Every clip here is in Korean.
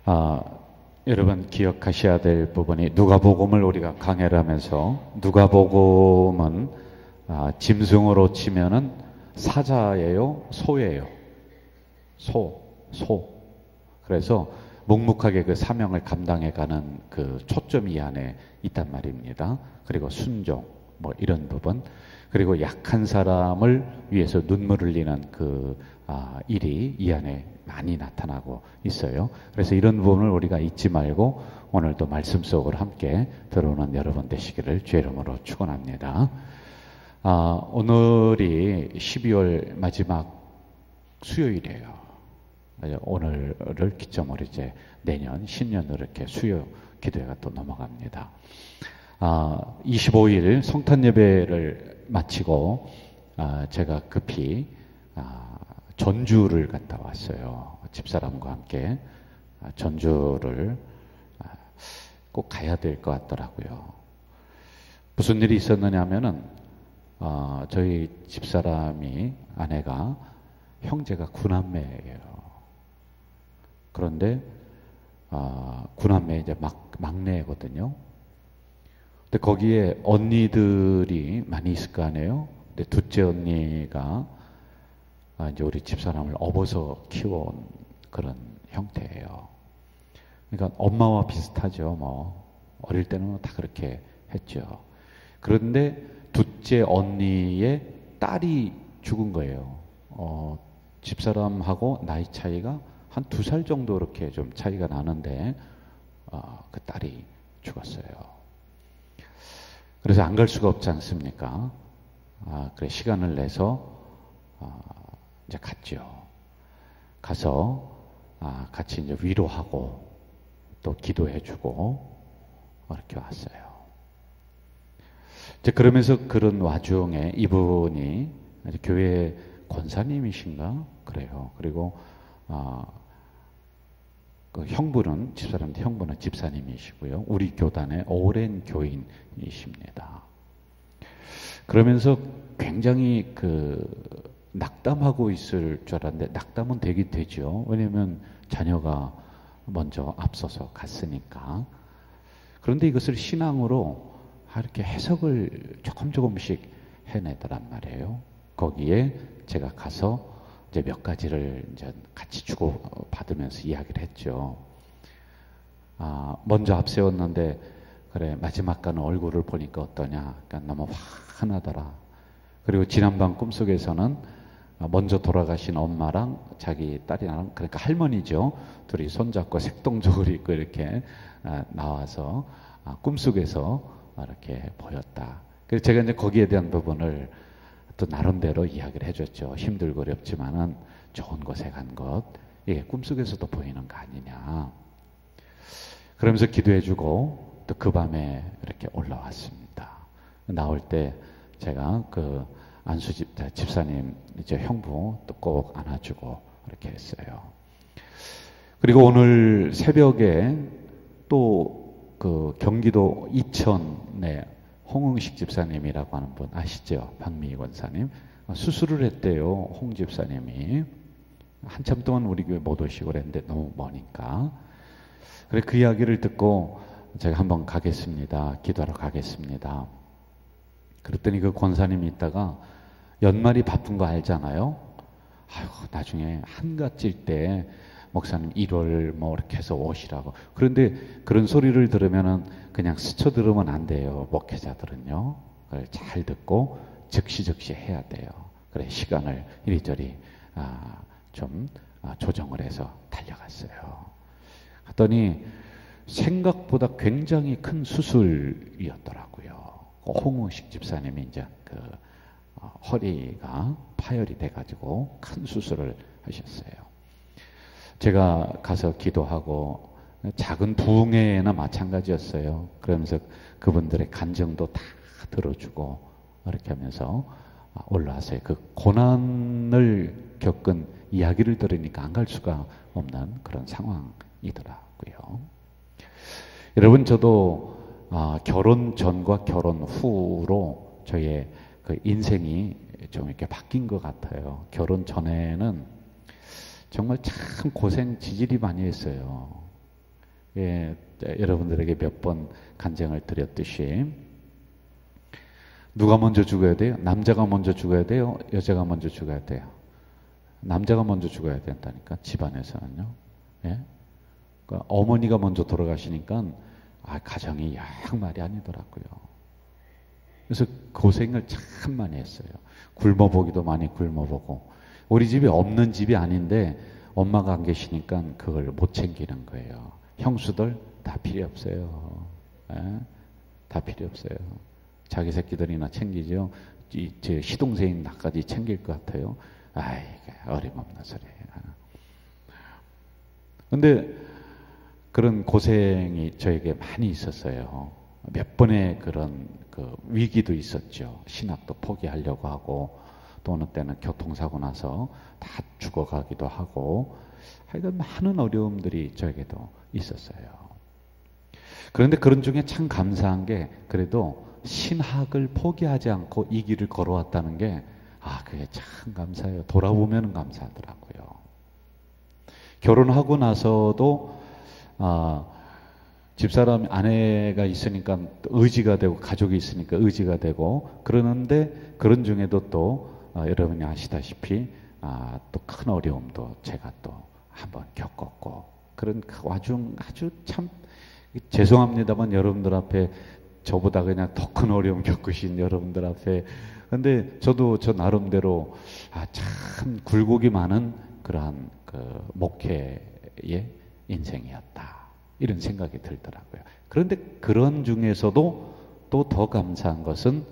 아, 여러분 기억하셔야 될 부분이 누가복음을 우리가 강해를 하면서 누가복음은 짐승으로 치면은 사자예요, 소예요? 소. 그래서 묵묵하게 그 사명을 감당해가는 그 초점이 이 안에 있단 말입니다. 그리고 순종, 뭐 이런 부분. 그리고 약한 사람을 위해서 눈물을 흘리는 그 일이 이 안에 많이 나타나고 있어요. 그래서 이런 부분을 우리가 잊지 말고 오늘도 말씀 속으로 함께 들어오는 여러분 되시기를 주의 이름으로 축원합니다. 오늘이 12월 마지막 수요일이에요. 오늘을 기점으로 이제 내년 신년으로 이렇게 수요 기도회가 또 넘어갑니다. 25일 성탄 예배를 마치고 제가 급히 전주를 갔다 왔어요. 집사람과 함께 전주를 꼭 가야 될 것 같더라고요. 무슨 일이 있었느냐 하면은 저희 집사람이 아내가 형제가 9남매예요. 그런데 9남매 이제 막내거든요. 근데 거기에 언니들이 많이 있을 거 아니에요. 근데 둘째 언니가 이제 우리 집사람을 업어서 키워온 그런 형태예요. 그러니까 엄마와 비슷하죠. 뭐 어릴 때는 다 그렇게 했죠. 그런데 둘째 언니의 딸이 죽은 거예요. 집사람하고 나이 차이가 한 2살 정도 이렇게 좀 차이가 나는데 그 딸이 죽었어요. 그래서 안 갈 수가 없지 않습니까? 그래 시간을 내서 이제 갔죠. 가서 같이 이제 위로하고 또 기도해주고 이렇게 왔어요. 이제 그러면서 그런 와중에 이분이 교회 권사님이신가 그래요. 그리고 그 형부는 집사람들 형부는 집사님이시고요. 우리 교단의 오랜 교인이십니다. 그러면서 굉장히 낙담하고 있을 줄 알았는데 낙담은 되긴 되죠. 왜냐하면 자녀가 먼저 앞서서 갔으니까. 그런데 이것을 신앙으로 이렇게 해석을 조금씩 해내더란 말이에요. 거기에 제가 가서 이제 몇 가지를 이제 같이 주고 받으면서 이야기를 했죠. 먼저 앞세웠는데 그래 마지막 가는 얼굴을 보니까 어떠냐. 그러니까 너무 환하더라. 그리고 지난밤 꿈속에서는 먼저 돌아가신 엄마랑 자기 딸이랑 그러니까 할머니죠. 둘이 손잡고 색동적으로 입고 이렇게 나와서 꿈속에서 이렇게 보였다. 그래서 제가 이제 거기에 대한 부분을 또 나름대로 이야기를 해줬죠. 힘들고 어렵지만은 좋은 곳에 간 것. 이게 꿈속에서도 보이는 거 아니냐. 그러면서 기도해주고 또 그 밤에 이렇게 올라왔습니다. 나올 때 제가 안수 집사님 이제 형부 또 꼭 안아주고 이렇게 했어요. 그리고 오늘 새벽에 또 경기도 이천에 홍응식 집사님이라고 하는 분 아시죠? 박미희 권사님 수술을 했대요. 홍 집사님이 한참 동안 우리 교회 못 오시고 그랬는데 너무 머니까 그래 그 이야기를 듣고 제가 한번 가겠습니다. 기도하러 가겠습니다. 그랬더니 그 권사님이 있다가 연말이 바쁜 거 알잖아요. 아이고 나중에 한가찔 때 목사님 1월 뭐 이렇게 해서 오시라고. 그런데 그런 소리를 들으면은 그냥 스쳐 들으면 안 돼요. 목회자들은요. 그걸 잘 듣고 즉시 해야 돼요. 그래 시간을 이리저리 좀 조정을 해서 달려갔어요. 갔더니 생각보다 굉장히 큰 수술이었더라고요. 홍우식 집사님이 이제 허리가 파열이 돼가지고 큰 수술을 하셨어요. 제가 가서 기도하고 작은 부흥회나 마찬가지였어요. 그러면서 그분들의 간정도 다 들어주고 이렇게 하면서 올라왔어요. 그 고난을 겪은 이야기를 들으니까 안 갈 수가 없는 그런 상황이더라고요. 여러분 저도 결혼 전과 결혼 후로 저의 그 인생이 좀 이렇게 바뀐 것 같아요. 결혼 전에는 정말 참 고생 지질이 많이 했어요. 예, 여러분들에게 몇 번 간증을 드렸듯이 누가 먼저 죽어야 돼요? 남자가 먼저 죽어야 돼요? 여자가 먼저 죽어야 돼요? 남자가 먼저 죽어야 된다니까, 집안에서는요. 예? 그러니까 어머니가 먼저 돌아가시니까 가정이 영 말이 아니더라고요. 그래서 고생을 참 많이 했어요. 굶어보기도 많이 굶어보고, 우리 집이 없는 집이 아닌데 엄마가 안 계시니까 그걸 못 챙기는 거예요. 형수들 다 필요 없어요. 예? 다 필요 없어요. 자기 새끼들이나 챙기죠. 제 시동생인 나까지 챙길 것 같아요. 어림없는 소리예요. 근데 그런 고생이 저에게 많이 있었어요. 몇 번의 그런 위기도 있었죠. 신학도 포기하려고 하고, 또 어느 때는 교통사고 나서 다 죽어가기도 하고, 하여간 많은 어려움들이 저에게도 있었어요. 그런데 그런 중에 참 감사한 게, 그래도 신학을 포기하지 않고 이 길을 걸어왔다는 게, 그게 참 감사해요. 돌아보면 감사하더라고요. 결혼하고 나서도, 집사람 아내가 있으니까 의지가 되고, 가족이 있으니까 의지가 되고, 그러는데 그런 중에도 또, 여러분이 아시다시피, 또 큰 어려움도 제가 또 한번 겪었고, 그런 그 와중 아주 참, 죄송합니다만 여러분들 앞에 저보다 그냥 더 큰 어려움 겪으신 여러분들 앞에, 근데 저도 저 나름대로 참 굴곡이 많은 그러한 목회의 인생이었다, 이런 생각이 들더라고요. 그런데 그런 중에서도 또 더 감사한 것은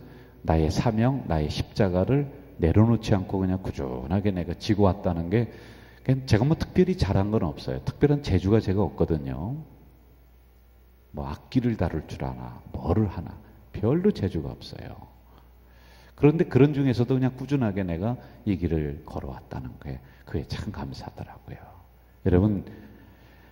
나의 사명, 나의 십자가를 내려놓지 않고 그냥 꾸준하게 내가 지고 왔다는 게, 제가 뭐 특별히 잘한 건 없어요. 특별한 재주가 제가 없거든요. 뭐 악기를 다룰 줄 아나, 뭐를 하나, 별로 재주가 없어요. 그런데 그런 중에서도 그냥 꾸준하게 내가 이 길을 걸어왔다는 게, 그게 참 감사하더라고요. 여러분,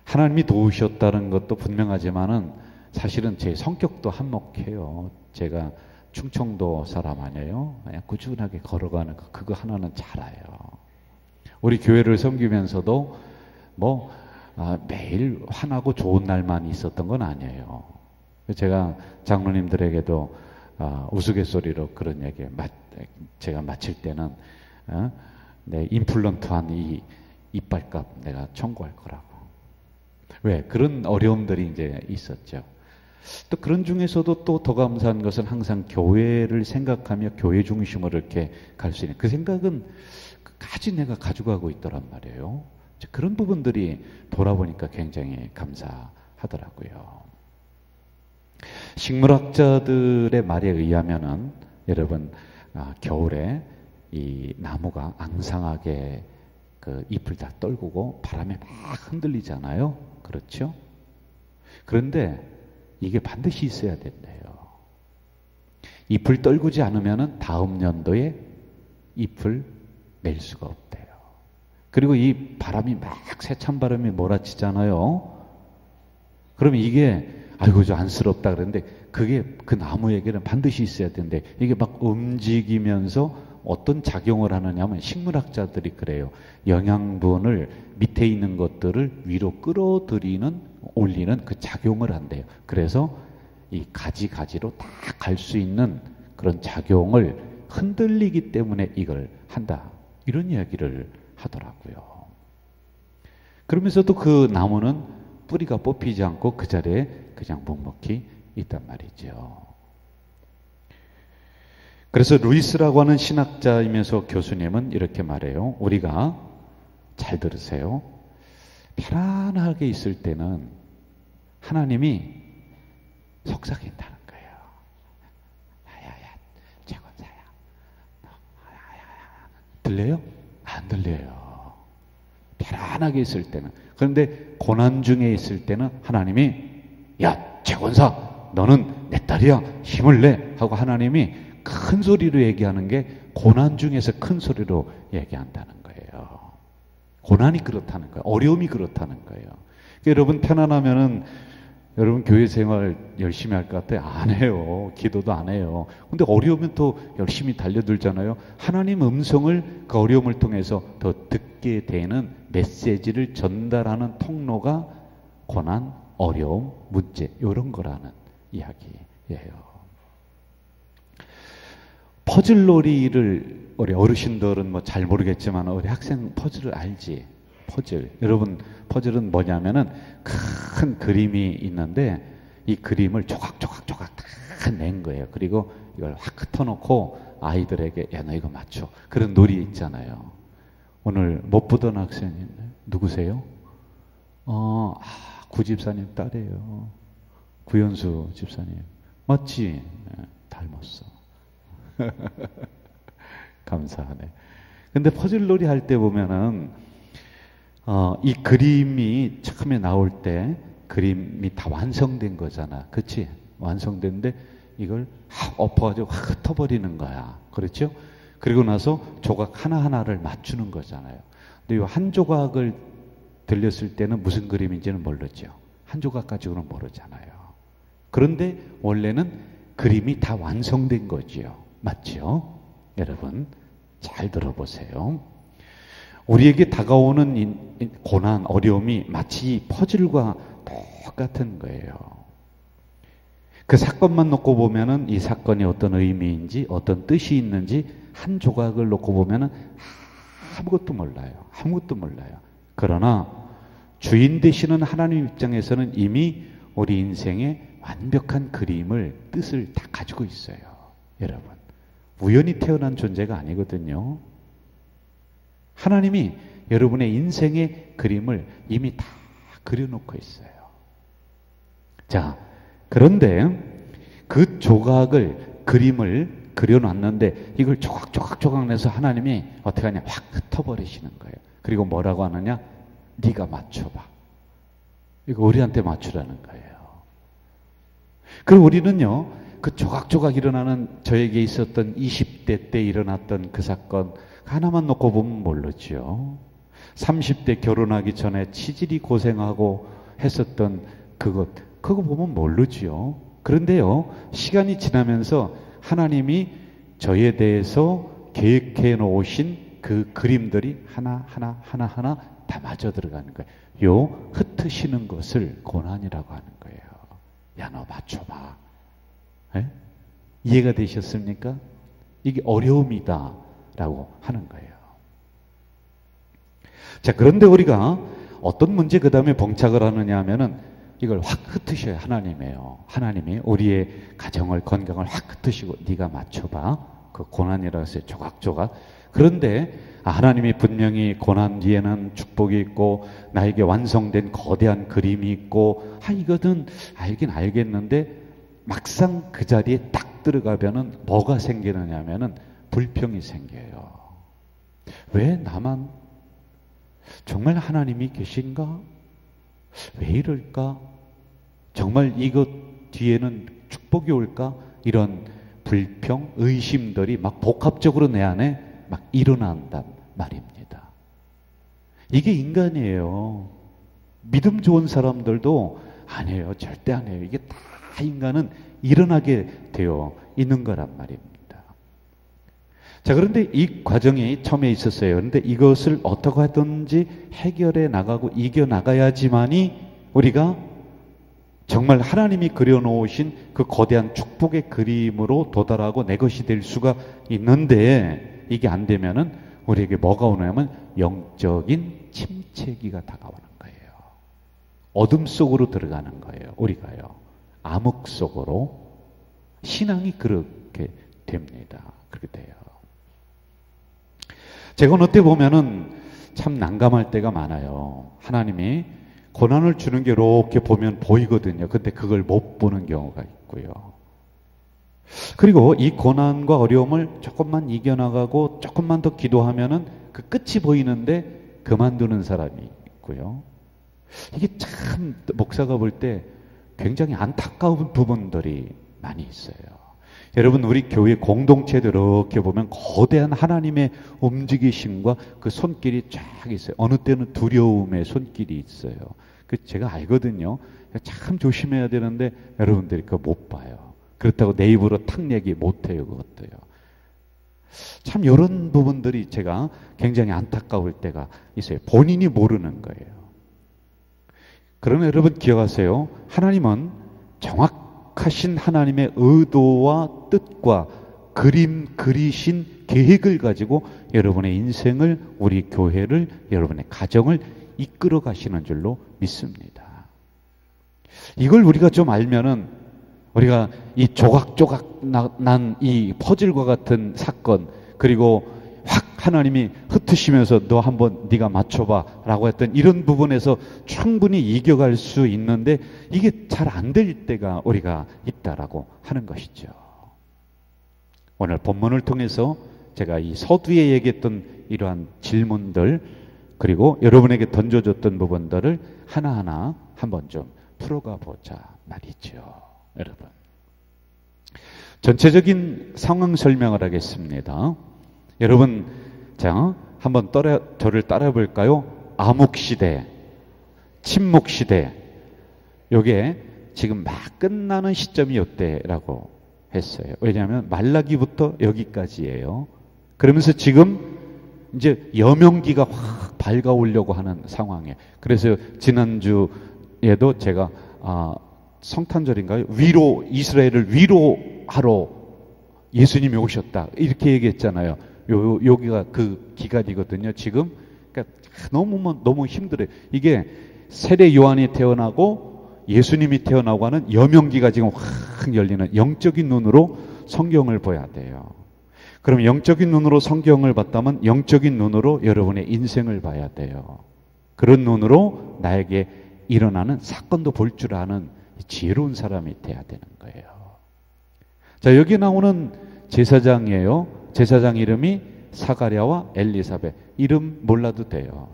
하나님이 도우셨다는 것도 분명하지만은 사실은 제 성격도 한몫해요. 제가 충청도 사람 아니에요. 그냥 꾸준하게 걸어가는 거, 그거 하나는 잘해요. 우리 교회를 섬기면서도 매일 환하고 좋은 날만 있었던 건 아니에요. 제가 장로님들에게도 우스갯소리로 그런 얘기, 제가 마칠 때는 내 임플란트한 이 이빨값 내가 청구할 거라고. 왜? 그런 어려움들이 이제 있었죠. 또 그런 중에서도 또 더 감사한 것은 항상 교회를 생각하며 교회 중심으로 이렇게 갈 수 있는 그 생각은 끝까지 내가 가져가고 있더란 말이에요. 그런 부분들이 돌아보니까 굉장히 감사하더라고요. 식물학자들의 말에 의하면은, 여러분, 겨울에 이 나무가 앙상하게 그 잎을 다 떨구고 바람에 막 흔들리잖아요. 그렇죠? 그런데 이게 반드시 있어야 된대요. 잎을 떨구지 않으면은 다음 연도에 잎을 낼 수가 없대요. 그리고 이 바람이 막 세찬 바람이 몰아치잖아요. 그러면 이게 저 안쓰럽다 그랬는데, 그게 그 나무에게는 반드시 있어야 되는데, 이게 막 움직이면서 어떤 작용을 하느냐면, 식물학자들이 그래요. 영양분을 밑에 있는 것들을 위로 끌어들이는, 올리는 그 작용을 한대요. 그래서 이 가지로 다 갈 수 있는 그런 작용을, 흔들리기 때문에 이걸 한다, 이런 이야기를 하더라고요. 그러면서도 그 나무는 뿌리가 뽑히지 않고 그 자리에 그냥 묵묵히 있단 말이죠. 그래서 루이스라고 하는 신학자이면서 교수님은 이렇게 말해요. 우리가, 잘 들으세요, 편안하게 있을 때는 하나님이 속삭인다는 거예요. 야야야, 최권사야, 들려요? 안 들려요. 편안하게 있을 때는. 그런데 고난 중에 있을 때는 하나님이, 야 최권사, 너는 내 딸이야, 힘을 내 하고 하나님이 큰 소리로 얘기하는 게, 고난 중에서 큰 소리로 얘기한다는 거예요. 고난이 그렇다는 거예요. 어려움이 그렇다는 거예요. 그러니까 여러분, 편안하면은 여러분 교회 생활 열심히 할 것 같아요? 안 해요. 기도도 안 해요. 근데 어려우면 또 열심히 달려들잖아요. 하나님 음성을 그 어려움을 통해서 더 듣게 되는 메시지를 전달하는 통로가 고난, 어려움, 문제 이런 거라는 이야기예요. 퍼즐놀이를 우리 어르신들은 뭐 잘 모르겠지만 우리 학생 퍼즐을 알지? 퍼즐. 여러분 퍼즐은 뭐냐면은 큰 그림이 있는데 이 그림을 조각조각조각 다 낸 거예요. 그리고 이걸 확 흩어놓고 아이들에게 야, 너 이거 맞춰. 그런 놀이 있잖아요. 오늘 못 보던 학생이 있네. 누구세요? 구집사님 딸이에요. 구현수 집사님. 맞지? 네, 닮았어. 감사하네. 근데 퍼즐놀이 할 때 보면은 이 그림이 처음에 나올 때 그림이 다 완성된 거잖아. 그치? 완성된데 이걸 엎어가지고 확 흩어버리는 거야. 그렇죠? 그리고 나서 조각 하나하나를 맞추는 거잖아요. 근데 이 한 조각을 들렸을 때는 무슨 그림인지는 모르죠. 한 조각 가지고는 모르잖아요. 그런데 원래는 그림이 다 완성된 거지요. 맞죠? 여러분 잘 들어보세요. 우리에게 다가오는 고난, 어려움이 마치 퍼즐과 똑같은 거예요. 그 사건만 놓고 보면은 이 사건이 어떤 의미인지 어떤 뜻이 있는지 한 조각을 놓고 보면은 아무것도 몰라요. 아무것도 몰라요. 그러나 주인 되시는 하나님 입장에서는 이미 우리 인생의 완벽한 그림을, 뜻을 다 가지고 있어요. 여러분 우연히 태어난 존재가 아니거든요. 하나님이 여러분의 인생의 그림을 이미 다 그려놓고 있어요. 자, 그런데 그 조각을, 그림을 그려놨는데 이걸 조각조각 내서 하나님이 어떻게 하냐? 확 흩어버리시는 거예요. 그리고 뭐라고 하느냐? 네가 맞춰봐. 이거 우리한테 맞추라는 거예요. 그리고 우리는요, 그 조각조각 일어나는 저에게 있었던 20대 때 일어났던 그 사건 하나만 놓고 보면 모르죠. 30대 결혼하기 전에 치질이 고생하고 했었던 그거 보면 모르죠. 그런데요, 시간이 지나면서 하나님이 저에 대해서 계획해 놓으신 그 그림들이 하나하나 다 맞아 들어가는 거예요. 요 흩으시는 것을 고난이라고 하는 거예요. 야, 너 맞춰봐. 에? 이해가 되셨습니까? 이게 어려움이다 라고 하는 거예요. 자, 그런데 우리가 어떤 문제 그 다음에 봉착을 하느냐 하면은 이걸 확 흩으셔야 하나님이에요. 하나님이 우리의 가정을, 건강을 확 흩으시고 네가 맞춰봐. 그 고난이라고 했어요. 조각조각. 그런데 하나님이 분명히 고난 뒤에는 축복이 있고 나에게 완성된 거대한 그림이 있고 이거는 알긴 알겠는데 막상 그 자리에 딱 들어가면은 뭐가 생기느냐 하면은 불평이 생겨요. 왜 나만? 정말 하나님이 계신가? 왜 이럴까? 정말 이것 뒤에는 축복이 올까? 이런 불평, 의심들이 막 복합적으로 내 안에 막 일어난단 말입니다. 이게 인간이에요. 믿음 좋은 사람들도 아니에요. 절대 아니에요. 이게 다 인간은 일어나게 되어 있는 거란 말입니다. 자, 그런데 이 과정이 처음에 있었어요. 그런데 이것을 어떻게 하든지 해결해 나가고 이겨 나가야지만이 우리가 정말 하나님이 그려놓으신 그 거대한 축복의 그림으로 도달하고 내 것이 될 수가 있는데 이게 안 되면은 우리에게 뭐가 오냐면 영적인 침체기가 다가오는 거예요. 어둠 속으로 들어가는 거예요. 우리가요. 암흑 속으로. 신앙이 그렇게 됩니다. 그렇게 돼요. 제가 어느 때 보면은 참 난감할 때가 많아요. 하나님이 고난을 주는 게 이렇게 보면 보이거든요. 근데 그걸 못 보는 경우가 있고요. 그리고 이 고난과 어려움을 조금만 이겨나가고 조금만 더 기도하면은 그 끝이 보이는데 그만두는 사람이 있고요. 이게 참 목사가 볼 때 굉장히 안타까운 부분들이 많이 있어요. 여러분, 우리 교회 공동체도 이렇게 보면 거대한 하나님의 움직이심과 그 손길이 쫙 있어요. 어느 때는 두려움의 손길이 있어요. 그 제가 알거든요. 참 조심해야 되는데 여러분들이 그거 못 봐요. 그렇다고 내 입으로 탁 얘기 못 해요. 그것도요. 참 이런 부분들이 제가 굉장히 안타까울 때가 있어요. 본인이 모르는 거예요. 그러나 여러분 기억하세요. 하나님은 정확하신 하나님의 의도와 뜻과 그리신 계획을 가지고 여러분의 인생을, 우리 교회를, 여러분의 가정을 이끌어 가시는 줄로 믿습니다. 이걸 우리가 좀 알면은 우리가 이 조각조각 난 이 퍼즐과 같은 사건, 그리고 확 하나님이 흩으시면서 너 한번 네가 맞춰봐 라고 했던 이런 부분에서 충분히 이겨갈 수 있는데 이게 잘 안 될 때가 우리가 있다라고 하는 것이죠. 오늘 본문을 통해서 제가 이 서두에 얘기했던 이러한 질문들, 그리고 여러분에게 던져줬던 부분들을 하나하나 한번 좀 풀어가 보자 말이죠. 여러분, 전체적인 상황 설명을 하겠습니다. 여러분, 자, 한번 저를 따라 볼까요? 암흑시대, 침묵시대, 요게 지금 막 끝나는 시점이 이때라고 했어요. 왜냐하면 말라기부터 여기까지예요. 그러면서 지금 이제 여명기가 확 밝아오려고 하는 상황이에요. 그래서 지난주에도 제가 성탄절인가요? 이스라엘을 위로하러 예수님이 오셨다 이렇게 얘기했잖아요. 여기가 그 기간이거든요. 지금 그러니까 너무 힘들어요. 이게 세례 요한이 태어나고 예수님이 태어나고 하는 여명기가 지금 확 열리는, 영적인 눈으로 성경을 봐야 돼요. 그럼 영적인 눈으로 성경을 봤다면 영적인 눈으로 여러분의 인생을 봐야 돼요. 그런 눈으로 나에게 일어나는 사건도 볼 줄 아는 지혜로운 사람이 돼야 되는 거예요. 자, 여기 나오는 제사장이에요. 제사장 이름이 사가랴와 엘리사벳. 이름 몰라도 돼요.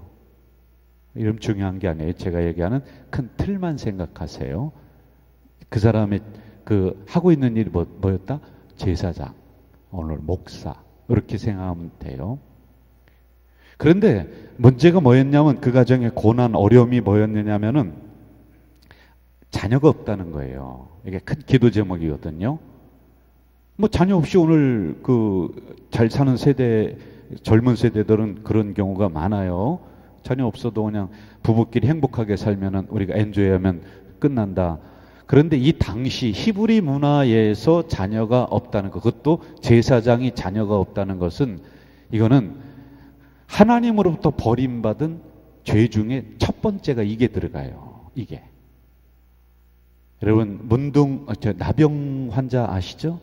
이름 중요한 게 아니에요. 제가 얘기하는 큰 틀만 생각하세요. 그 사람의 하고 있는 일이 뭐였다? 제사장, 오늘 목사, 이렇게 생각하면 돼요. 그런데 문제가 뭐였냐면, 그 가정의 고난, 어려움이 뭐였느냐면은 자녀가 없다는 거예요. 이게 큰 기도 제목이거든요. 뭐 자녀 없이 오늘 잘 사는 세대, 젊은 세대들은 그런 경우가 많아요. 자녀 없어도 그냥 부부끼리 행복하게 살면은 우리가 엔조이하면 끝난다. 그런데 이 당시 히브리 문화에서 자녀가 없다는 것, 그것도 제사장이 자녀가 없다는 것은, 이거는 하나님으로부터 버림받은 죄 중에 첫 번째가 이게 들어가요. 이게. 여러분, 나병 환자 아시죠?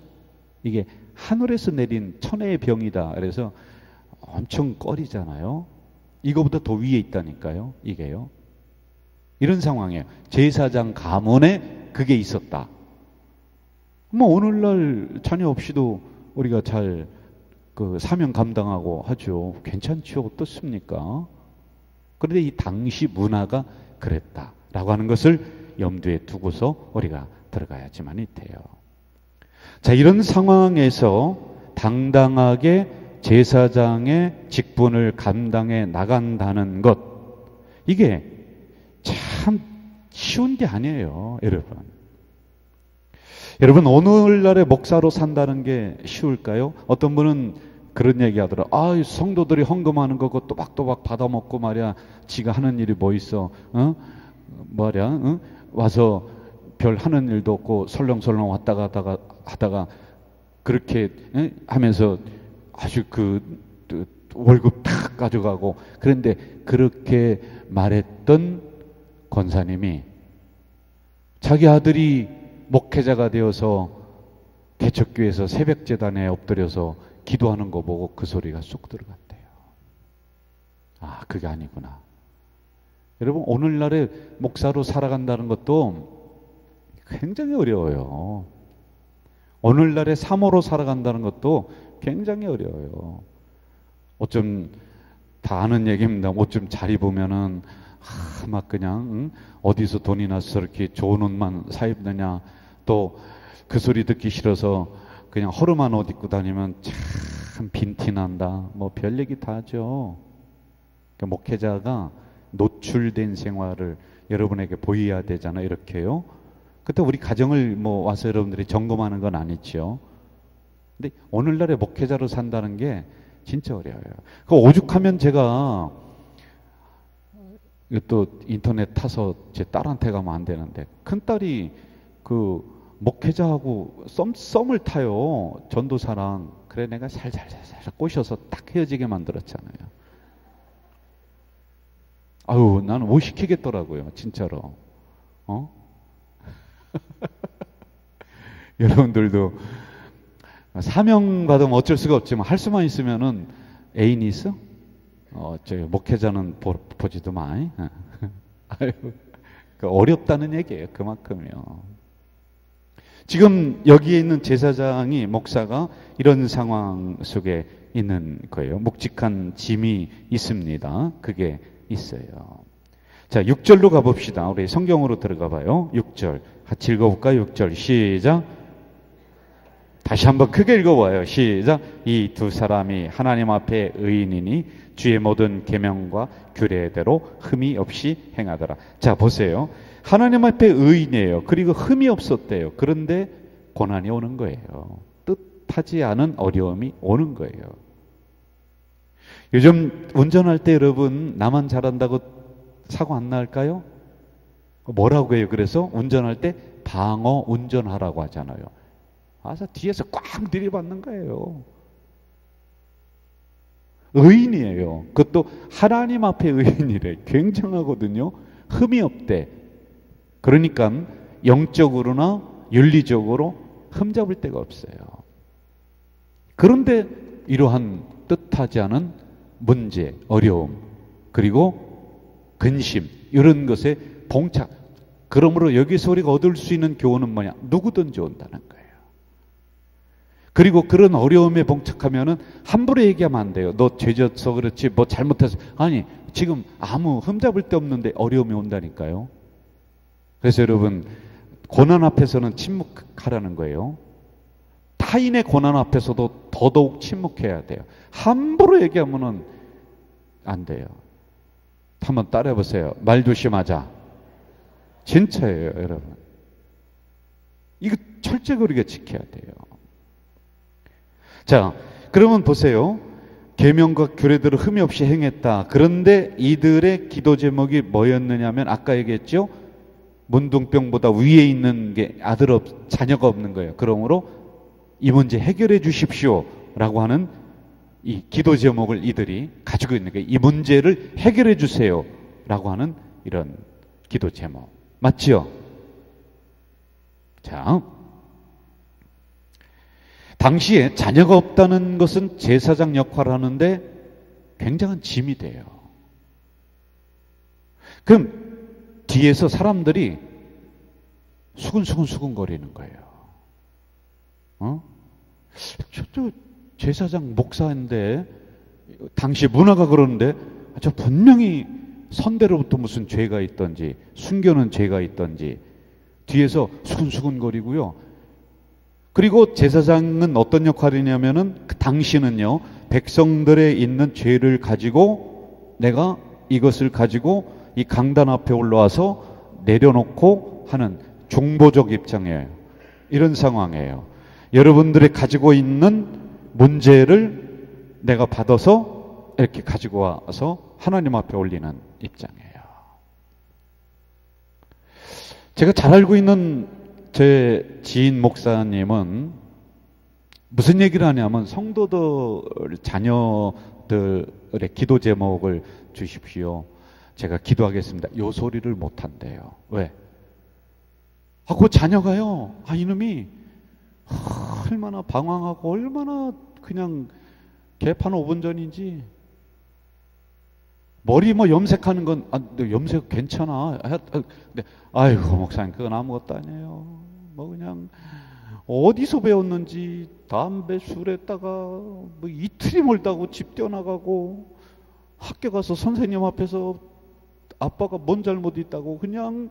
이게 하늘에서 내린 천혜의 병이다. 그래서 엄청 꺼리잖아요. 이거보다 더 위에 있다니까요. 이게요. 이런 상황이에요. 제사장 가문에 그게 있었다. 뭐 오늘날 자녀 없이도 우리가 잘 사명 감당하고 하죠. 괜찮죠. 어떻습니까? 그런데 이 당시 문화가 그랬다라고 하는 것을 염두에 두고서 우리가 들어가야지만이 돼요. 자, 이런 상황에서 당당하게 제사장의 직분을 감당해 나간다는 것, 이게 참 쉬운 게 아니에요, 여러분. 여러분, 오늘날의 목사로 산다는 게 쉬울까요? 어떤 분은 그런 얘기 하더라고요. 성도들이 헌금하는 거고 또박또박 받아먹고 말이야, 지가 하는 일이 뭐 있어, 와서 별 하는 일도 없고 설렁설렁 왔다 갔다가 하다가 그렇게 하면서 아주 월급 탁 가져가고. 그런데 그렇게 말했던 권사님이 자기 아들이 목회자가 되어서 개척교회에서 새벽재단에 엎드려서 기도하는 거 보고 그 소리가 쏙 들어갔대요. 그게 아니구나. 여러분, 오늘날의 목사로 살아간다는 것도 굉장히 어려워요. 오늘날의 사모로 살아간다는 것도 굉장히 어려워요. 어쩜 다 아는 얘기입니다. 어쩜 잘 입으면은 막 그냥 어디서 돈이 나서 저렇게 좋은 옷만 사 입느냐. 또 그 소리 듣기 싫어서 그냥 허름한 옷 입고 다니면 참 빈티난다. 뭐 별 얘기 다 하죠. 그러니까 목회자가 노출된 생활을 여러분에게 보여야 되잖아요. 이렇게요. 그때 우리 가정을 와서 여러분들이 점검하는 건 아니죠. 근데 오늘날의 목회자로 산다는 게 진짜 어려워요. 오죽하면 제가 이것도 인터넷 타서 제 딸한테 가면 안 되는데, 큰딸이 그 목회자하고 썸을 타요. 전도사랑. 그래 내가 살살 꼬셔서 딱 헤어지게 만들었잖아요. 아유, 나는 못 시키겠더라고요, 진짜로. 여러분들도 사명 받으면 어쩔 수가 없지만 할 수만 있으면은 애인이 있어? 저 목회자는 보지도 마. 아유, 어렵다는 얘기예요, 그만큼요. 지금 여기에 있는 제사장이, 목사가 이런 상황 속에 있는 거예요. 묵직한 짐이 있습니다. 그게 있어요. 자, 6절로 가봅시다. 우리 성경으로 들어가 봐요. 6절. 같이 읽어볼까요? 6절. 시작. 다시 한번 크게 읽어봐요. 시작. 이 두 사람이 하나님 앞에 의인이니 주의 모든 계명과 규례대로 흠이 없이 행하더라. 자, 보세요. 하나님 앞에 의인이에요. 그리고 흠이 없었대요. 그런데 고난이 오는 거예요. 뜻하지 않은 어려움이 오는 거예요. 요즘 운전할 때 여러분, 나만 잘한다고 사고 안 날까요? 뭐라고 해요? 그래서 운전할 때 방어 운전하라고 하잖아요. 와서 뒤에서 꽉 들이받는 거예요. 의인이에요. 그것도 하나님 앞에 의인이래. 굉장하거든요. 흠이 없대. 그러니까 영적으로나 윤리적으로 흠잡을 데가 없어요. 그런데 이러한 뜻하지 않은 문제, 어려움, 그리고 근심, 이런 것에 봉착. 그러므로 여기서 우리가 얻을 수 있는 교훈은 뭐냐? 누구든지 온다는 거예요. 그리고 그런 어려움에 봉착하면은 함부로 얘기하면 안 돼요. 너 죄졌어, 그렇지, 뭐 잘못해서. 아니, 지금 아무 흠잡을 데 없는데 어려움이 온다니까요. 그래서 여러분, 고난 앞에서는 침묵하라는 거예요. 타인의 고난 앞에서도 더더욱 침묵해야 돼요. 함부로 얘기하면은 안 돼요. 한번 따라해 보세요. 말 조심하자. 진짜예요, 여러분. 이거 철저히 우리가 지켜야 돼요. 자, 그러면 보세요. 계명과 규례대로 흠이 없이 행했다. 그런데 이들의 기도 제목이 뭐였느냐면, 아까 얘기했죠. 문둥병보다 위에 있는 게 자녀가 없는 거예요. 그러므로 이 문제 해결해 주십시오 라고 하는 이 기도 제목을 이들이 가지고 있는 거예요. 이 문제를 해결해 주세요 라고 하는 이런 기도 제목. 맞지요? 자, 당시에 자녀가 없다는 것은 제사장 역할을 하는데 굉장한 짐이 돼요. 그럼 뒤에서 사람들이 수근수근 거리는 거예요. 저 제사장 목사인데, 당시 문화가 그러는데, 저 분명히 선대로부터 무슨 죄가 있던지, 숨겨놓은 죄가 있던지, 뒤에서 수근수근 거리고요. 그리고 제사장은 어떤 역할이냐면은, 그 당시는요, 백성들에 있는 죄를 가지고, 내가 이것을 가지고 이 강단 앞에 올라와서 내려놓고 하는 중보적 입장이에요. 이런 상황이에요. 여러분들이 가지고 있는 문제를 내가 받아서 이렇게 가지고 와서 하나님 앞에 올리는 입장이에요. 제가 잘 알고 있는 제 지인 목사님은 무슨 얘기를 하냐면, 성도들, 자녀들의 기도 제목을 주십시오. 제가 기도하겠습니다. 요 소리를 못 한대요. 왜? 그 자녀가요. 이놈이 얼마나 방황하고 얼마나 그냥 개판 5분 전인지, 머리 뭐 염색하는 건, 염색 괜찮아. 근데, 아이고, 목사님, 그건 아무것도 아니에요. 뭐 그냥 어디서 배웠는지 담배 술에다가 뭐 이틀이 멀다고 집 뛰어나가고, 학교 가서 선생님 앞에서 아빠가 뭔 잘못 있다고 그냥,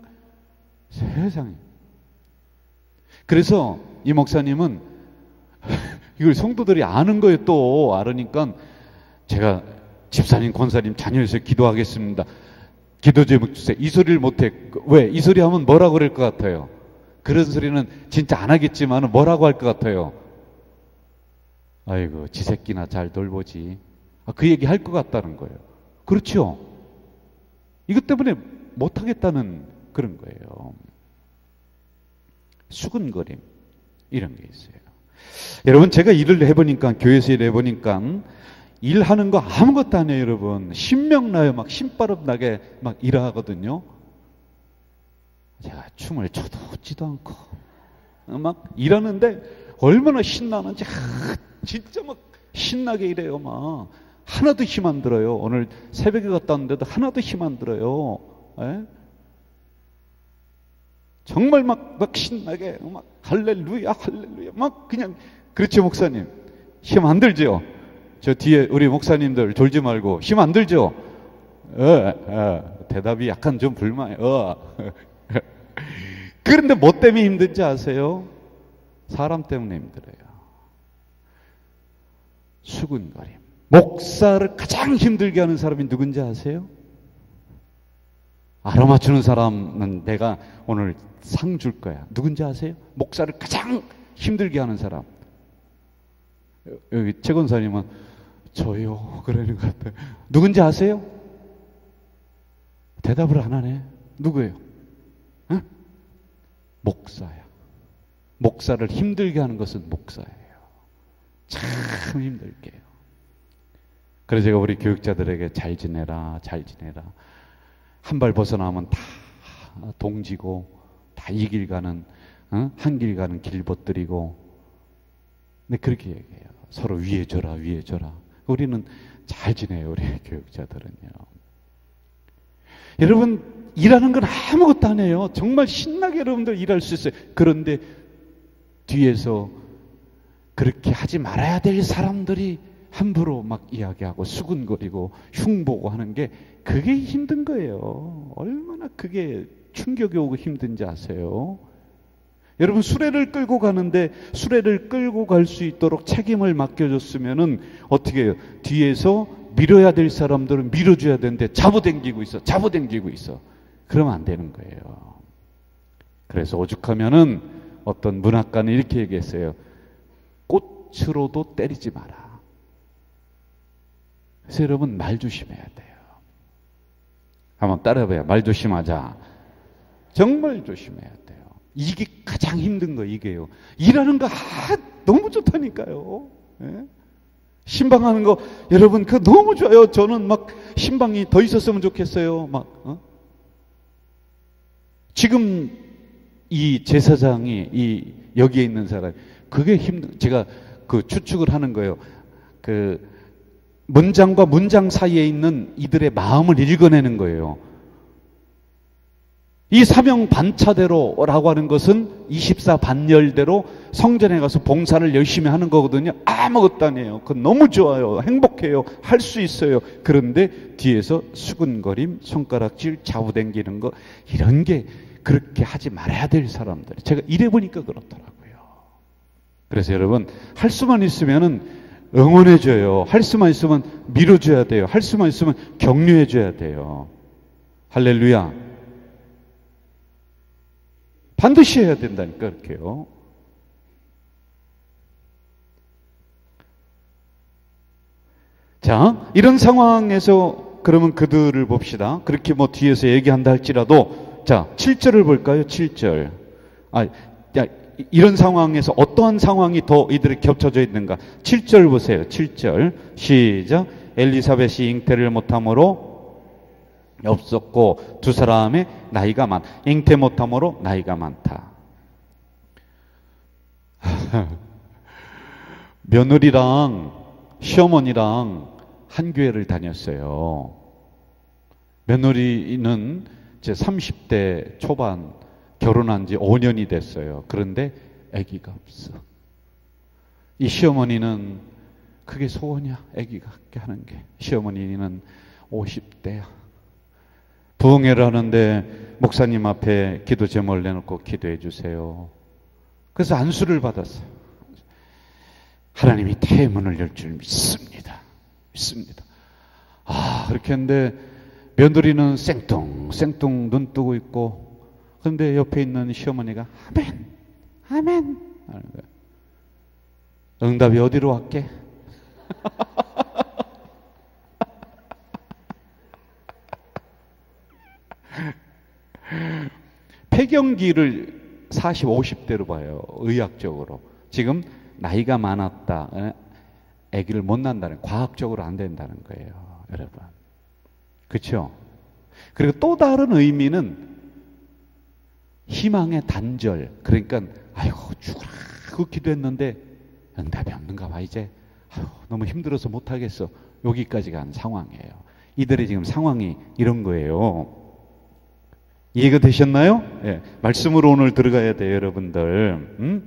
세상에. 그래서 이 목사님은 이걸 성도들이 아는 거예요. 또 알으니까 제가 집사님, 권사님 자녀에서 기도하겠습니다. 기도 제목 주세요. 이 소리를 못해. 왜? 이 소리 하면 뭐라고 그럴 것 같아요? 그런 소리는 진짜 안 하겠지만 뭐라고 할 것 같아요? 아이고, 지 새끼나 잘 돌보지. 그 얘기 할 것 같다는 거예요. 그렇죠? 이것 때문에 못하겠다는 그런 거예요. 수근거림 이런 게 있어요. 여러분, 제가 일을 해보니까, 교회에서 일해보니까 일하는 거 아무것도 아니에요. 여러분, 신명나요. 막 신바람 나게 막 일하거든요. 제가 춤을 춰도 웃지도 않고 막 일하는데 얼마나 신나는지 진짜 막 신나게 일해요. 막 하나도 힘 안 들어요. 오늘 새벽에 갔다 왔는데도 하나도 힘 안 들어요. 에? 정말 막 신나게 막 할렐루야 할렐루야 막 그냥. 그렇죠, 목사님? 힘 안 들죠? 저 뒤에 우리 목사님들 졸지 말고 힘 안 들죠? 대답이 약간 좀 불만해. 그런데 뭐 때문에 힘든지 아세요? 사람 때문에 힘들어요. 수근거림. 목사를 가장 힘들게 하는 사람이 누군지 아세요? 알아맞추는 사람은 내가 오늘 상 줄 거야. 누군지 아세요? 목사를 가장 힘들게 하는 사람. 여기 최 권사님은 저요 그러는 것 같아요. 누군지 아세요? 대답을 안 하네. 누구예요? 응? 목사야. 목사를 힘들게 하는 것은 목사예요. 참 힘들게 해요. 그래서 제가 우리 교육자들에게 잘 지내라, 잘 지내라. 한 발 벗어나면 다 동지고 다 이 길 가는, 한 길 가는 길벗들이고. 근데 그렇게 얘기해요. 서로 위해줘라, 위해줘라. 우리는 잘 지내요, 우리 교육자들은요. 여러분, 일하는 건 아무것도 안 해요. 정말 신나게 여러분들 일할 수 있어요. 그런데 뒤에서 그렇게 하지 말아야 될 사람들이 함부로 막 이야기하고 수근거리고 흉보고 하는 게, 그게 힘든 거예요. 얼마나 그게 충격이 오고 힘든지 아세요? 여러분, 수레를 끌고 가는데 수레를 끌고 갈 수 있도록 책임을 맡겨줬으면은 어떻게 해요? 뒤에서 밀어야 될 사람들은 밀어줘야 되는데 잡아당기고 있어. 그러면 안 되는 거예요. 그래서 오죽하면은 어떤 문학가는 이렇게 얘기했어요. 꽃으로도 때리지 마라. 그래서 여러분, 말 조심해야 돼요. 한번 따라해봐요. 말 조심하자. 정말 조심해야 돼요. 이게 가장 힘든 거, 이게요. 일하는 거 너무 좋다니까요. 예? 신방하는 거 여러분, 그거 너무 좋아요. 저는 막 신방이 더 있었으면 좋겠어요. 지금 이 제사장이 여기에 있는 사람, 그게 제가 그 추측을 하는 거예요. 그 문장과 문장 사이에 있는 이들의 마음을 읽어내는 거예요. 이 사명 반차대로라고 하는 것은 24 반열대로 성전에 가서 봉사를 열심히 하는 거거든요. 아무것도 아니에요. 그건 너무 좋아요. 행복해요. 할 수 있어요. 그런데 뒤에서 수근거림, 손가락질, 좌우당기는 거, 이런 게 그렇게 하지 말아야 될 사람들. 제가 일해보니까 그렇더라고요. 그래서 여러분, 할 수만 있으면은 응원해줘요. 할 수만 있으면 밀어줘야 돼요. 할 수만 있으면 격려해줘야 돼요. 할렐루야. 반드시 해야 된다니까, 그렇게요. 자, 이런 상황에서 그러면 그들을 봅시다. 그렇게 뭐 뒤에서 얘기한다 할지라도, 자, 7절을 볼까요? 7절. 이런 상황에서 어떠한 상황이 더 이들이 겹쳐져 있는가? 7절 보세요. 7절. 시작. 엘리사벳이 잉태를 못함으로 없었고 두 사람의 나이가 잉태 못함으로 나이가 많다. 며느리랑 시어머니랑 한 교회를 다녔어요. 며느리는 이제 30대 초반, 결혼한 지 5년이 됐어요. 그런데 아기가 없어. 이 시어머니는 그게 소원이야. 아기가 갖게 하는 게. 시어머니는 50대야. 부흥회를 하는데 목사님 앞에 기도 제목을 내놓고 기도해 주세요. 그래서 안수를 받았어요. 하나님이 대문을 열 줄 믿습니다. 그렇게 했는데 며느리는 생뚱 눈 뜨고 있고, 그런데 옆에 있는 시어머니가 아멘 하는 거예요. 응답이 어디로 왔게? 폐경기를 40, 50대로 봐요. 의학적으로. 지금 나이가 많았다. 아기를 못 낳는다는, 과학적으로 안 된다는 거예요. 여러분. 그렇죠? 그리고 또 다른 의미는 희망의 단절. 그러니까 아이고 죽으라 그 기도했는데 응답이 없는가 봐. 이제 아이고, 너무 힘들어서 못하겠어. 여기까지 간 상황이에요. 이들의 지금 상황이 이런 거예요. 이해가 되셨나요? 예, 말씀으로 오늘 들어가야 돼요, 여러분들.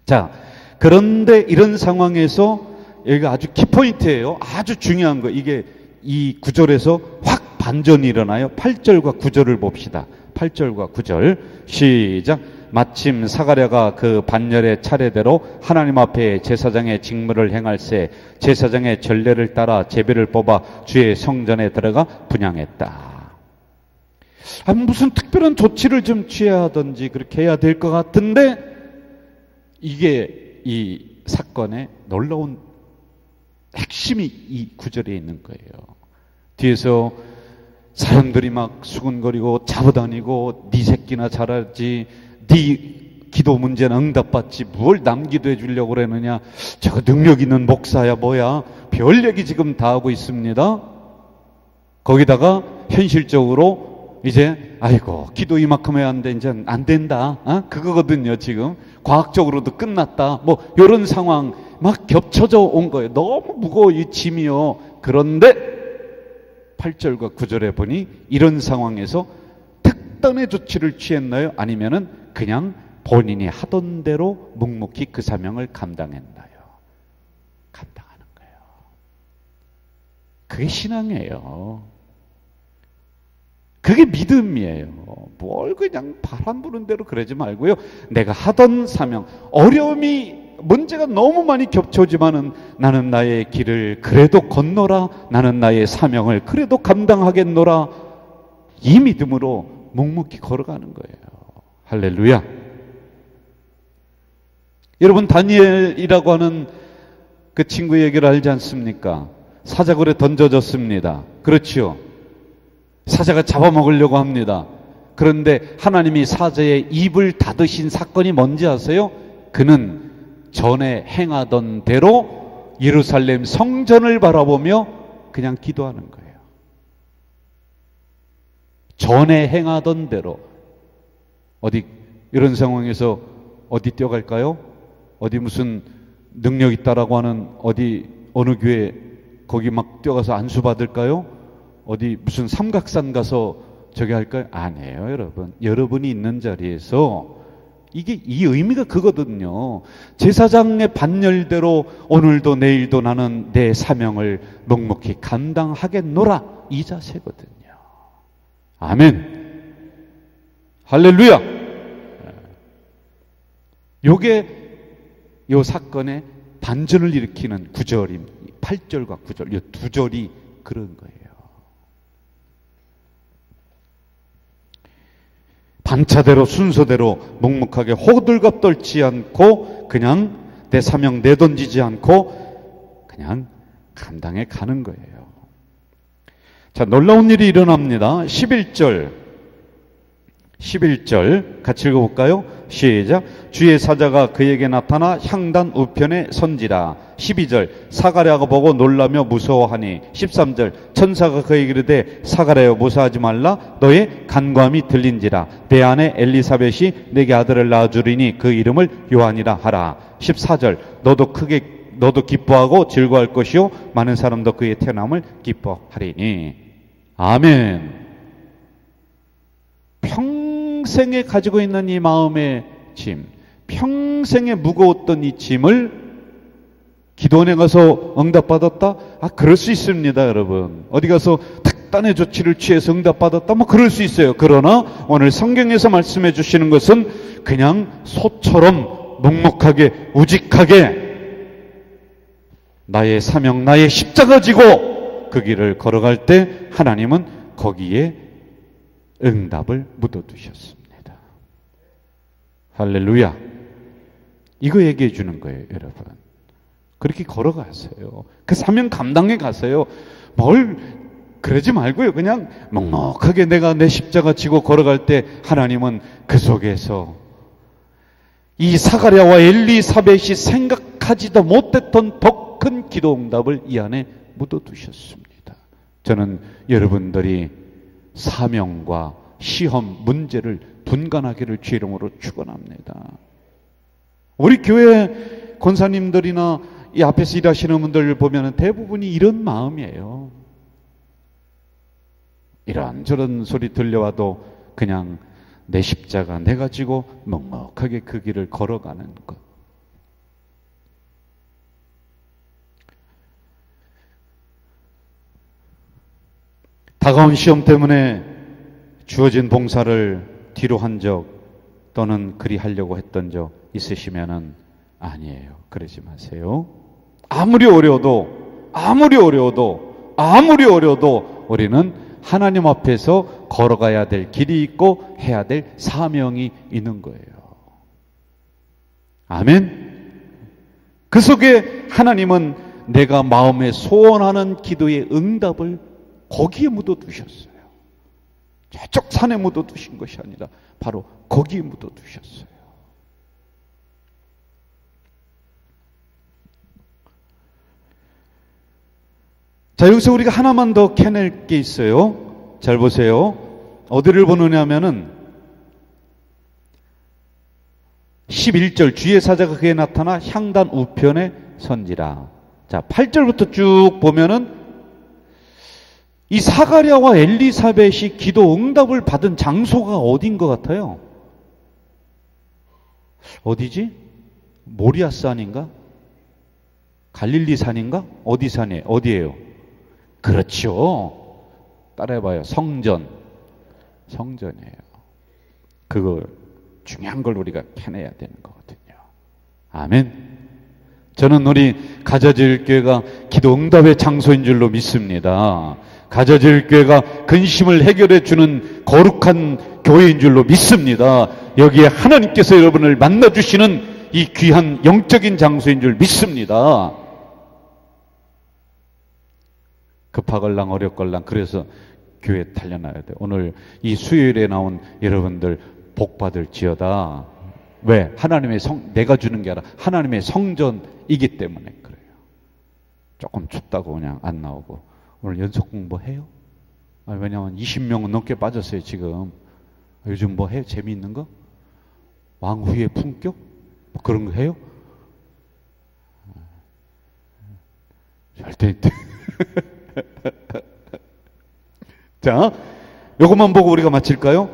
자, 그런데 이런 상황에서 여기가 아주 키포인트예요. 아주 중요한 거. 이게 이 구절에서 확 반전이 일어나요. 8절과 9절을 봅시다. 8절과 9절 시작. 마침 사가랴가 그 반열의 차례대로 하나님 앞에 제사장의 직무를 행할새 제사장의 전례를 따라 제비를 뽑아 주의 성전에 들어가 분향했다. 무슨 특별한 조치를 좀 취해야 하든지 그렇게 해야 될 것 같은데 이게 이 사건의 놀라운 핵심이 이 구절에 있는 거예요. 뒤에서 사람들이 막 수군거리고 잡아다니고 네 새끼나 잘하지, 네 기도 문제는 응답받지, 뭘 남기도 해주려고 그러느냐, 저거 능력 있는 목사야 뭐야, 별 얘기 지금 다 하고 있습니다. 거기다가 현실적으로 이제 아이고 기도 이만큼 해야 하는데 이제 안 된다, 그거거든요. 지금 과학적으로도 끝났다, 뭐 이런 상황 막 겹쳐져 온 거예요. 너무 무거워 이 짐이요. 그런데 8절과 9절에 보니 이런 상황에서 특단의 조치를 취했나요? 아니면은 그냥 본인이 하던 대로 묵묵히 그 사명을 감당했나요? 감당하는 거예요. 그게 신앙이에요. 그게 믿음이에요. 뭘 그냥 바람 부는 대로 그러지 말고요. 내가 하던 사명, 어려움이 문제가 너무 많이 겹쳐지만은 나는 나의 길을 그래도 건너라. 나는 나의 사명을 그래도 감당하겠노라. 이 믿음으로 묵묵히 걸어가는 거예요. 할렐루야. 여러분 다니엘이라고 하는 그 친구 얘기를 알지 않습니까? 사자굴에 던져졌습니다. 그렇죠. 사자가 잡아먹으려고 합니다. 그런데 하나님이 사자의 입을 닫으신 사건이 뭔지 아세요? 그는 전에 행하던 대로 예루살렘 성전을 바라보며 그냥 기도하는 거예요. 전에 행하던 대로. 어디 이런 상황에서 어디 뛰어갈까요? 어디 무슨 능력 있다라고 하는 어디 어느 교회 거기 막 뛰어가서 안수 받을까요? 어디 무슨 삼각산 가서 저기 할까요? 아니에요, 여러분. 여러분이 있는 자리에서 이게 이 의미가 그거거든요. 제사장의 반열대로 오늘도 내일도 나는 내 사명을 묵묵히 감당하겠노라, 이 자세거든요. 아멘. 할렐루야. 요게 요 사건의 반전을 일으키는 9절입니다. 8절과 9절, 이 두 절이 그런 거예요. 반차대로 순서대로 묵묵하게 호들갑 떨지 않고 그냥 내 사명 내던지지 않고 그냥 감당해 가는 거예요. 자, 놀라운 일이 일어납니다. 11절 같이 읽어볼까요? 시작. 주의 사자가 그에게 나타나 향단 우편에 선지라. 12절 사가랴가 보고 놀라며 무서워하니. 13절 천사가 그에게 이르되 사가랴여 무서워하지 말라. 너의 간구함이 들린지라. 내 아내 엘리사벳이 내게 아들을 낳아주리니 그 이름을 요한이라 하라. 14절 너도 기뻐하고 즐거워할 것이요 많은 사람도 그의 태어남을 기뻐하리니. 아멘. 평생에 가지고 있는 이 마음의 짐, 평생에 무거웠던 이 짐을 기도원에 가서 응답받았다? 그럴 수 있습니다, 여러분. 어디 가서 특단의 조치를 취해서 응답받았다? 그럴 수 있어요. 그러나 오늘 성경에서 말씀해 주시는 것은 그냥 소처럼 묵묵하게 우직하게 나의 사명, 나의 십자가 지고 그 길을 걸어갈 때 하나님은 거기에 응답을 묻어두셨습니다. 할렐루야. 이거 얘기해 주는 거예요, 여러분. 그렇게 걸어가세요. 그 사명 감당해 가세요. 뭘 그러지 말고요. 그냥 넉넉하게 내가 내 십자가 지고 걸어갈 때 하나님은 그 속에서 이 사가랴와 엘리사벳이 생각하지도 못했던 더 큰 기도 응답을 이 안에 묻어두셨습니다. 저는 여러분들이 사명과 시험, 문제를 분간하기를 주의 이름으로 축원합니다. 우리 교회 권사님들이나 이 앞에서 일하시는 분들 보면 대부분이 이런 마음이에요. 이런저런 소리 들려와도 그냥 내 십자가 내가 지고 넉넉하게 그 길을 걸어가는 것. 다가온 시험 때문에 주어진 봉사를 뒤로 한 적 또는 그리 하려고 했던 적 있으시면은 아니에요. 그러지 마세요. 아무리 어려워도 우리는 하나님 앞에서 걸어가야 될 길이 있고 해야 될 사명이 있는 거예요. 아멘. 그 속에 하나님은 내가 마음에 소원하는 기도의 응답을 거기에 묻어두셨어요. 저쪽 산에 묻어두신 것이 아니라 바로 거기에 묻어두셨어요. 자, 여기서 우리가 하나만 더 캐낼 게 있어요. 잘 보세요. 어디를 보느냐면은 11절 주의 사자가 그에 나타나 향단 우편에 선지라. 자, 8절부터 쭉 보면은 이 사가랴와 엘리사벳이 기도 응답을 받은 장소가 어딘 것 같아요? 어디지? 모리아 산인가? 갈릴리 산인가? 어디 산이에요? 어디예요? 그렇죠. 따라해봐요. 성전이에요. 그거 중요한 걸 우리가 캐내야 되는 거거든요. 아멘. 저는 우리 가져질 교회가 기도 응답의 장소인 줄로 믿습니다. 가져질 교회가 근심을 해결해 주는 거룩한 교회인 줄로 믿습니다. 여기에 하나님께서 여러분을 만나주시는 이 귀한 영적인 장소인 줄 믿습니다. 급하걸랑 어렵걸랑 그래서 교회에 달려나야 돼요. 오늘 이 수요일에 나온 여러분들 복 받을지어다. 왜? 하나님의 내가 주는 게 아니라 하나님의 성전이기 때문에 그래요. 조금 춥다고 그냥 안 나오고. 오늘 연속 공부해요? 왜냐하면 20명은 넘게 빠졌어요 지금. 요즘 뭐 해요? 재미있는 거? 왕후의 품격? 뭐 그런 거 해요? 절대 자, 요것만 보고 우리가 마칠까요?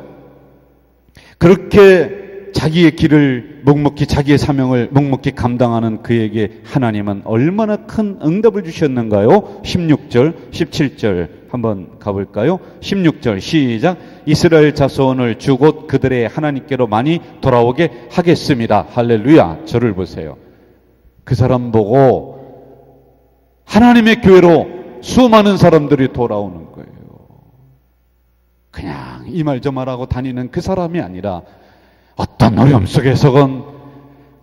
그렇게 자기의 길을 묵묵히 자기의 사명을 묵묵히 감당하는 그에게 하나님은 얼마나 큰 응답을 주셨는가요? 16절, 17절 한번 가볼까요? 16절 시작. 이스라엘 자손을 주곧 그들의 하나님께로 많이 돌아오게 하겠습니다. 할렐루야. 저를 보세요. 그 사람 보고 하나님의 교회로 수많은 사람들이 돌아오는 거예요. 그냥 이 말 저 말하고 다니는 그 사람이 아니라 어떤 어려움 속에서건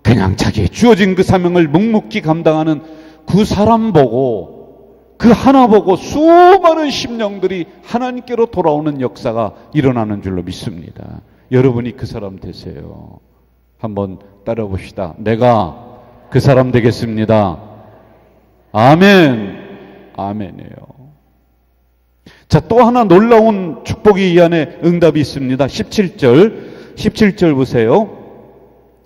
그냥 자기의 주어진 그 사명을 묵묵히 감당하는 그 사람 보고 그 하나 보고 수많은 심령들이 하나님께로 돌아오는 역사가 일어나는 줄로 믿습니다. 여러분이 그 사람 되세요. 한번 따라 봅시다. 내가 그 사람 되겠습니다. 아멘. 아멘이에요. 자, 또 하나 놀라운 축복이 이 안에 응답이 있습니다. 17절 보세요.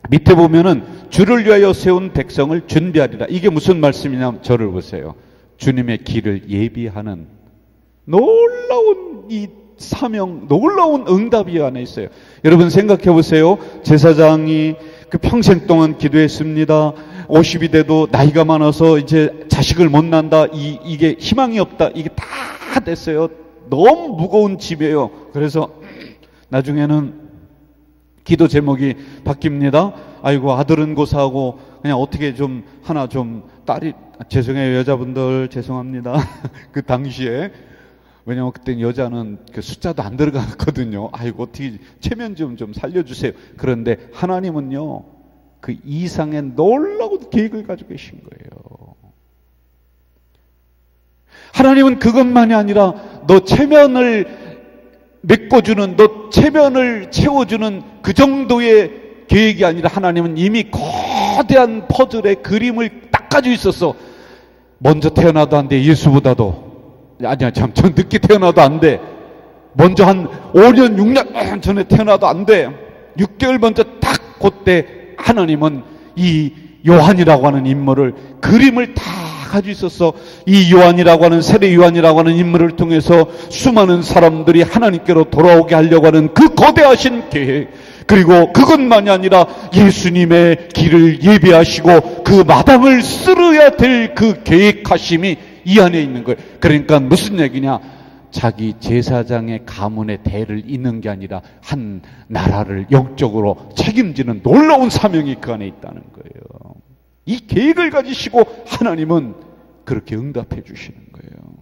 밑에 보면은 주를 위하여 세운 백성을 준비하리라. 이게 무슨 말씀이냐면 저를 보세요. 주님의 길을 예비하는 놀라운 이 사명, 놀라운 응답이 안에 있어요. 여러분 생각해 보세요. 제사장이 그 평생 동안 기도했습니다. 50이 돼도 나이가 많아서 이제 자식을 못 낳는다. 이게 희망이 없다. 이게 다 됐어요. 너무 무거운 짐이에요. 그래서 나중에는 기도 제목이 바뀝니다. 아이고 아들은 고사하고 그냥 어떻게 좀 하나 좀 딸이 죄송해요 여자분들 죄송합니다. 그 당시에 왜냐면 그때 여자는 그 숫자도 안 들어갔거든요. 아이고 어떻게 체면 좀 살려주세요. 그런데 하나님은요 그 이상의 놀라운 계획을 가지고 계신 거예요. 하나님은 그것만이 아니라 너 체면을 메꿔주는, 너 체면을 채워주는 그 정도의 계획이 아니라 하나님은 이미 거대한 퍼즐의 그림을 딱 가지고 있었어. 먼저 태어나도 안 돼. 예수보다도. 아니야, 참, 전 늦게 태어나도 안 돼. 먼저 한 5년, 6년 전에 태어나도 안 돼. 6개월 먼저 딱 그때 하나님은 이 요한이라고 하는 인물을, 그림을 다 가지고 있었어. 이 요한이라고 하는, 세례 요한이라고 하는 인물을 통해서 수많은 사람들이 하나님께로 돌아오게 하려고 하는 그 거대하신 계획, 그리고 그것만이 아니라 예수님의 길을 예비하시고 그 마당을 쓸어야 될 그 계획하심이 이 안에 있는 거예요. 그러니까 무슨 얘기냐? 자기 제사장의 가문의 대를 잇는 게 아니라 한 나라를 영적으로 책임지는 놀라운 사명이 그 안에 있다는 거예요. 이 계획을 가지시고 하나님은 그렇게 응답해 주시는 거예요.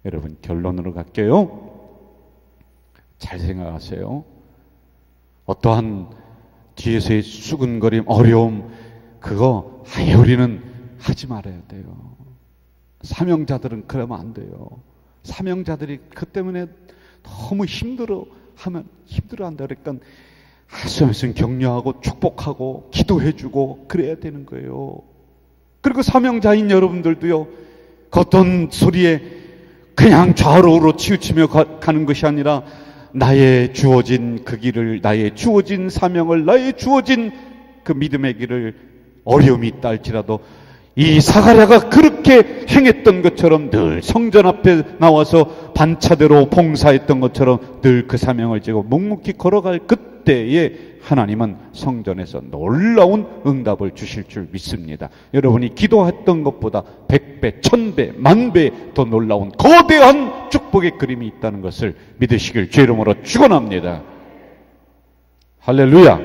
여러분, 결론으로 갈게요. 잘 생각하세요. 어떠한 뒤에서의 수근거림, 어려움, 그거 우리는 하지 말아야 돼요. 사명자들은 그러면 안 돼요. 사명자들이 그 때문에 너무 힘들어한다. 그러니까 말씀 격려하고 축복하고 기도해주고 그래야 되는 거예요. 그리고 사명자인 여러분들도요, 그 어떤 소리에 그냥 좌우로 치우치며 가는 것이 아니라 나의 주어진 그 길을, 나의 주어진 사명을, 나의 주어진 그 믿음의 길을 어려움이 있다 할지라도 이 사가랴가 그렇게 행했던 것처럼 늘 성전 앞에 나와서 반차대로 봉사했던 것처럼 늘 그 사명을 지고 묵묵히 걸어갈 그때에 하나님은 성전에서 놀라운 응답을 주실 줄 믿습니다. 여러분이 기도했던 것보다 100배, 1000배, 10,000배 더 놀라운 거대한 축복의 그림이 있다는 것을 믿으시길 주의 이름으로 축원합니다. 할렐루야.